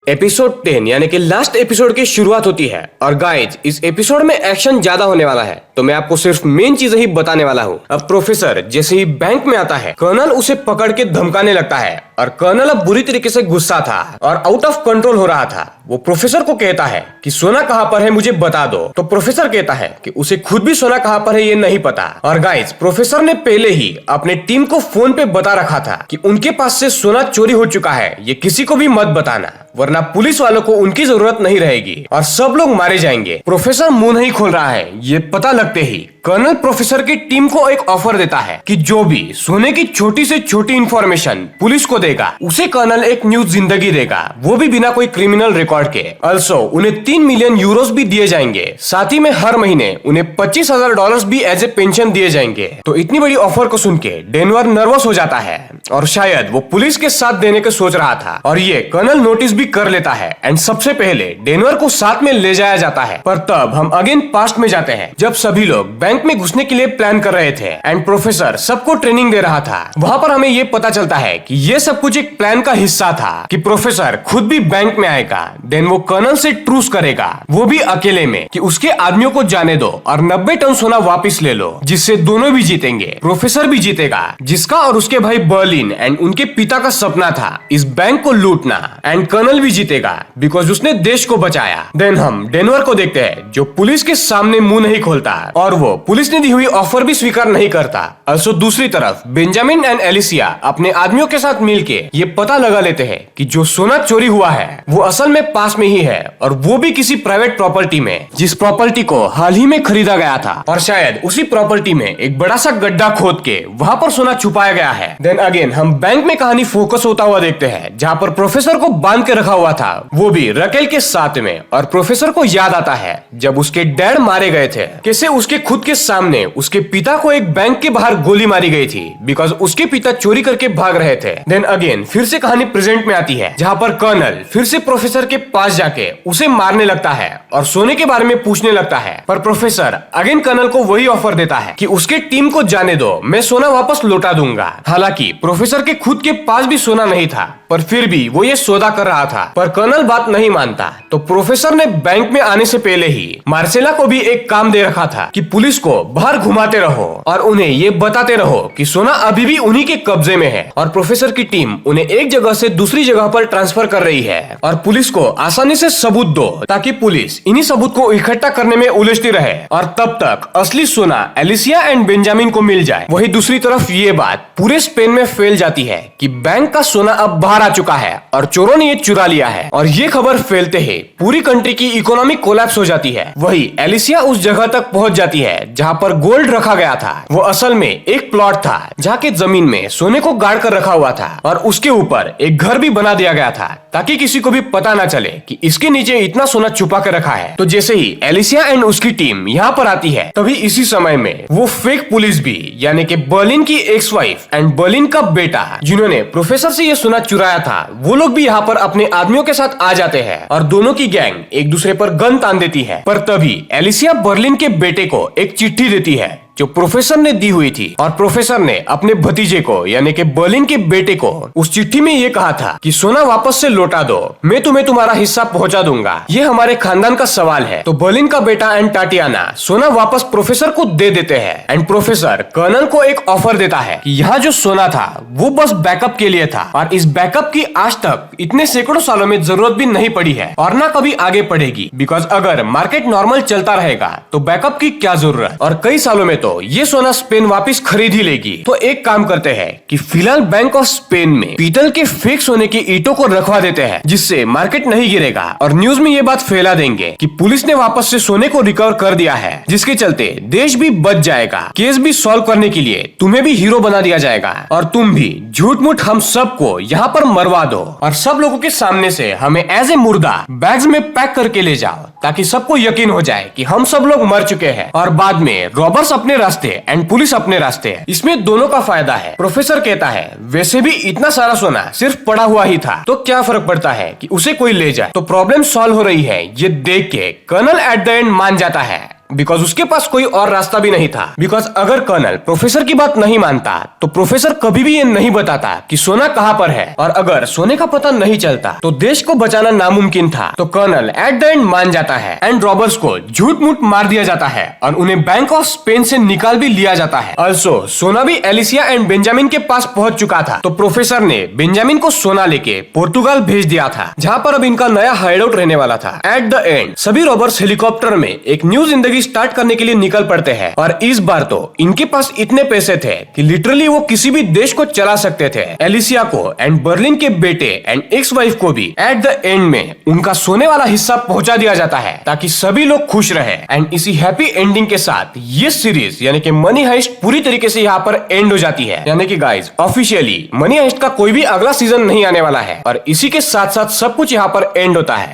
Episode 10 यानी कि last episode की शुरुआत होती है और गाइज इस एपिसोड में एक्शन ज्यादा होने वाला है, तो मैं आपको सिर्फ मेन चीजें ही बताने वाला हूँ। अब प्रोफेसर जैसे ही बैंक में आता है, कर्नल उसे पकड़ के धमकाने लगता है और कर्नल अब बुरी तरीके से गुस्सा था और आउट ऑफ कंट्रोल हो रहा था। वो प्रोफेसर को कहता है कि सोना कहाँ पर है मुझे बता दो, तो प्रोफेसर कहता है कि उसे खुद भी सोना कहाँ पर है ये नहीं पता। और गाइज प्रोफेसर ने पहले ही अपने टीम को फोन पे बता रखा था कि उनके पास से सोना चोरी हो चुका है, ये किसी को भी मत बताना वरना पुलिस वालों को उनकी जरूरत नहीं रहेगी और सब लोग मारे जाएंगे। प्रोफेसर मुंह नहीं खोल रहा है, ये पता लगते ही कर्नल प्रोफेसर की टीम को एक ऑफर देता है कि जो भी सोने की छोटी से छोटी इंफॉर्मेशन पुलिस को देगा उसे कर्नल एक न्यू जिंदगी देगा, वो भी बिना कोई क्रिमिनल रिकॉर्ड के। अल्सो उन्हें 3 मिलियन यूरोस भी दिए जाएंगे, साथ ही में हर महीने उन्हें $25,000 भी एज ए पेंशन दिए जाएंगे। तो इतनी बड़ी ऑफर को सुन के डेनवर नर्वस हो जाता है और शायद वो पुलिस के साथ देने का सोच रहा था और ये कर्नल नोटिस भी कर लेता है एंड सबसे पहले डेनवर को साथ में ले जाया जाता है। पर तब हम अगेन पास्ट में जाते हैं जब सभी लोग बैंक में घुसने के लिए प्लान कर रहे थे एंड प्रोफेसर सबको ट्रेनिंग दे रहा था। वहाँ पर हमें ये पता चलता है कि ये सब कुछ एक प्लान का हिस्सा था कि प्रोफेसर खुद भी बैंक में आएगा, देन वो कर्नल से ट्रूस करेगा, वो भी अकेले में, कि उसके आदमियों को जाने दो और 90 टन सोना वापस ले लो, जिससे दोनों भी जीतेंगे। प्रोफेसर भी जीतेगा, जिसका और उसके भाई बर्लिन एंड उनके पिता का सपना था इस बैंक को लूटना, एंड कर्नल भी जीतेगा बिकॉज उसने देश को बचाया। देन हम डेनवर को देखते हैं जो पुलिस के सामने मुंह नहीं खोलता और वो पुलिस ने दी हुई ऑफर भी स्वीकार नहीं करता। also दूसरी तरफ बेंजामिन एंड एलिसिया अपने आदमियों के साथ मिलके ये पता लगा लेते हैं कि जो सोना चोरी हुआ है वो असल में पास में ही है और वो भी किसी प्राइवेट प्रॉपर्टी में, जिस प्रॉपर्टी को हाल ही में खरीदा गया था और शायद उसी प्रॉपर्टी में एक बड़ा सा गड्ढा खोद के वहाँ पर सोना छुपाया गया है। देन अगेन हम बैंक में कहानी फोकस होता हुआ देखते हैं जहाँ पर प्रोफेसर को बांध के रखा हुआ था, वो भी रकेल के साथ में। और प्रोफेसर को याद आता है जब उसके डैड मारे गए थे, कैसे उसके खुद के सामने उसके पिता को एक बैंक के बाहर गोली मारी गई थी बिकॉज उसके पिता चोरी करके भाग रहे थे। देन अगेन फिर से कहानी प्रेजेंट में आती है जहाँ पर कर्नल फिर से प्रोफेसर के पास जाके उसे मारने लगता है और सोने के बारे में पूछने लगता है। पर प्रोफेसर अगेन कर्नल को वही ऑफर देता है कि उसके टीम को जाने दो, मैं सोना वापस लौटा दूंगा। हालांकि प्रोफेसर के खुद के पास भी सोना नहीं था, पर फिर भी वो ये सौदा कर रहा था। पर कर्नल बात नहीं मानता, तो प्रोफेसर ने बैंक में आने से पहले ही मार्सेला को भी एक काम दे रखा था कि पुलिस को बाहर घुमाते रहो और उन्हें ये बताते रहो कि सोना अभी भी उन्हीं के कब्जे में है और प्रोफेसर की टीम उन्हें एक जगह से दूसरी जगह पर ट्रांसफर कर रही है और पुलिस को आसानी से सबूत दो ताकि पुलिस इन्हीं सबूत को इकट्ठा करने में उलझती रहे और तब तक असली सोना एलिसिया एंड बेंजामिन को मिल जाए। वही दूसरी तरफ ये बात पूरे स्पेन में फैल जाती है कि बैंक का सोना अब बाहर आ चुका है और चोरों ने ये चुरा लिया है और ये खबर फैलते ही पूरी कंट्री की इकोनॉमी कोलैप्स हो जाती है। वही एलिसिया उस जगह तक पहुंच जाती है जहां पर गोल्ड रखा गया था। वो असल में एक प्लॉट था जहाँ के जमीन में सोने को गाड़ कर रखा हुआ था और उसके ऊपर एक घर भी बना दिया गया था ताकि किसी को भी पता ना चले कि इसके नीचे इतना सोना छुपा कर रखा है। तो जैसे ही एलिसिया एंड उसकी टीम यहाँ पर आती है तभी इसी समय में वो फेक पुलिस भी यानी कि बर्लिन की एक्स वाइफ एंड बर्लिन का बेटा जिन्होंने प्रोफेसर से ये सोना चुराया था, वो लोग भी यहाँ पर अपने आदमियों के साथ आ जाते हैं और दोनों की गैंग एक दूसरे पर गन तान देती है। पर तभी एलिसिया बर्लिन के बेटे को एक चिट्ठी देती है जो प्रोफेसर ने दी हुई थी और प्रोफेसर ने अपने भतीजे को यानी कि बर्लिन के बेटे को उस चिट्ठी में ये कहा था कि सोना वापस से लौटा दो, मैं तुम्हें तुम्हारा हिस्सा पहुंचा दूंगा, ये हमारे खानदान का सवाल है। तो बर्लिन का बेटा एंड टाटियाना सोना वापस प्रोफेसर को दे देते हैं एंड प्रोफेसर कर्नल को एक ऑफर देता है कि यहाँ जो सोना था वो बस बैकअप के लिए था और इस बैकअप की आज तक इतने सैकड़ों सालों में जरूरत भी नहीं पड़ी है और ना कभी आगे पड़ेगी बिकॉज अगर मार्केट नॉर्मल चलता रहेगा तो बैकअप की क्या जरूरत, और कई सालों में तो ये सोना स्पेन वापस खरीद ही लेगी। तो एक काम करते हैं कि फिलहाल बैंक ऑफ स्पेन में पीतल के फेक सोने की ईंटों को रखवा देते हैं जिससे मार्केट नहीं गिरेगा और न्यूज में ये बात फैला देंगे कि पुलिस ने वापस से सोने को रिकवर कर दिया है, जिसके चलते देश भी बच जाएगा। केस भी सॉल्व करने के लिए तुम्हें भी हीरो बना दिया जाएगा और तुम भी झूठ मूठ हम सबको यहाँ पर मरवा दो और सब लोगों के सामने से हमें एज ए मुर्दा बैग्स में पैक करके ले जाओ ताकि सबको यकीन हो जाए कि हम सब लोग मर चुके हैं और बाद में रॉबर्स अपने रास्ते एंड पुलिस अपने रास्ते है। इसमें दोनों का फायदा है। प्रोफेसर कहता है वैसे भी इतना सारा सोना सिर्फ पड़ा हुआ ही था तो क्या फर्क पड़ता है कि उसे कोई ले जाए, तो प्रॉब्लम सॉल्व हो रही है ये देख के कर्नल एट द एंड मान जाता है बिकॉज उसके पास कोई और रास्ता भी नहीं था। बिकॉज अगर कर्नल प्रोफेसर की बात नहीं मानता तो प्रोफेसर कभी भी ये नहीं बताता कि सोना कहाँ पर है, और अगर सोने का पता नहीं चलता तो देश को बचाना नामुमकिन था। तो कर्नल एट द एंड मान जाता है एंड रॉबर्स को झूठ मूठ मार दिया जाता है और उन्हें बैंक ऑफ स्पेन से निकाल भी लिया जाता है। ऑल्सो सोना भी एलिसिया एंड बेंजामिन के पास पहुंच चुका था, तो प्रोफेसर ने बेंजामिन को सोना लेके पुर्तगाल भेज दिया था, जहाँ पर अब इनका नया हाइडआउट रहने वाला था। एट द एंड सभी रॉबर्स हेलीकॉप्टर में एक न्यू जिंदगी स्टार्ट करने के लिए निकल पड़ते हैं, और इस बार तो इनके पास इतने पैसे थे कि लिटरली वो किसी भी देश को चला सकते थे। एलिसिया को एंड बर्लिन के बेटे एंड एक्स वाइफ को भी एट द एंड में उनका सोने वाला हिस्सा पहुंचा दिया जाता है, ताकि सभी लोग खुश रहे। एंड इसी हैप्पी एंडिंग के साथ ये सीरीज यानी कि मनी हाइस्ट पूरी तरीके से यहाँ पर एंड हो जाती है। यानी कि गाइज ऑफिशियली मनी हाइस्ट का कोई भी अगला सीजन नहीं आने वाला है, और इसी के साथ साथ सब कुछ यहाँ पर एंड होता है।